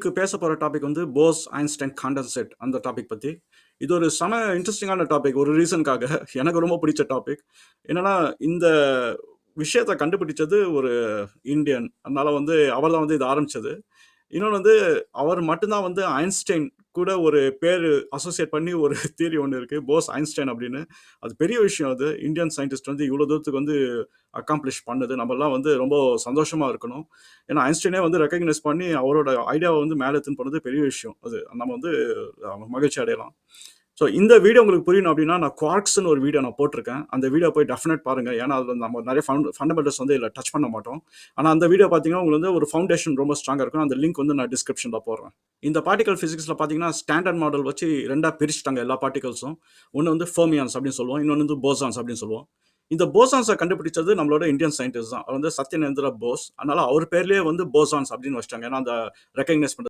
பேச போற டாபிக் வந்து போஸ் ஐன்ஸ்டைன் காண்டன்சேட் அந்த டாபிக் பத்தி. இது ஒரு செம இன்ட்ரெஸ்டிங்கான டாபிக் ஒரு ரீசனுக்காக. எனக்கு ரொம்ப பிடிச்ச டாபிக். என்னன்னா, இந்த விஷயத்த கண்டுபிடிச்சது ஒரு இந்தியன். அதனால வந்து அவர் தான் வந்து இத ஆரம்பிச்சது. இன்னொன்னு வந்து அவர் மட்டும் தான் வந்து ஐன்ஸ்டைன் கூட ஒரு பேரு அசோசியேட் பண்ணி ஒரு தியரி ஒண்ணு இருக்கு. போஸ் ஐன்ஸ்டைன் அப்படின்னு. அது பெரிய விஷயம் அது. இந்தியன் சயின்டிஸ்ட் வந்து இவ்வளோ தூரத்துக்கு வந்து அக்காம்ப்ளிஷ் பண்ணது. நம்மலாம் வந்து ரொம்ப சந்தோஷமா இருக்கணும். ஏன்னா ஐன்ஸ்டைனே வந்து ரெகக்னைஸ் பண்ணி அவரோட ஐடியாவ வந்து மேல எடுத்துன்னு போனது பெரிய விஷயம். அது நம்ம வந்து மகிழ்ச்சி அடையலாம். ஸோ இந்த வீடியோ உங்களுக்கு புரியணும் அப்படின்னா, நான் குவார்க்ஸ்ன்னு ஒரு வீடியோ நான் போட்டிருக்கேன். அந்த வீடியோ போய் டெஃபினெட் பாருங்க. ஏன்னா, அதில நம்ம நெறைய ஃபண்டமெண்டல்ஸ் வந்து இதில டச் பண்ண மாட்டோம். ஆனா அந்த வீடியோ பார்த்தீங்கன்னா, உங்களுக்கு வந்து ஒரு ஃபவுண்டேஷன் ரொம்ப ஸ்ட்ராங்கா இருக்கும். அந்த லிங்க் வந்து நான் டிஸ்கிரிப்ஷன்ல போடுறேன். இந்த பார்ட்டிகல் பிசிக்ஸ்ல பார்த்தீங்கன்னா, ஸ்டாண்டர்ட் மாடல் வச்சு 2ஆ பிரிச்சுட்டாங்க எல்லா பார்ட்டிகல்ஸும். ஒண்ணு வந்து ஃபெர்மியான்ஸ் அப்படின்னு சொல்லுவோம். இன்னொன்னு வந்து போசான்ஸ் அப்படின்னு சொல்லுவோம். இந்த போசான்ஸ கண்டுபிடிச்சது நம்மளோட இந்தியன் சயின்டிஸ்ட் தான். அவர் வந்து சத்யநேந்திர போஸ். அதனால அவர் பேர்லயே வந்து போசான்ஸ் அப்படின்னு வச்சுட்டாங்க. ஏன்னா, அந்த ரெகக்னைஸ் பண்றது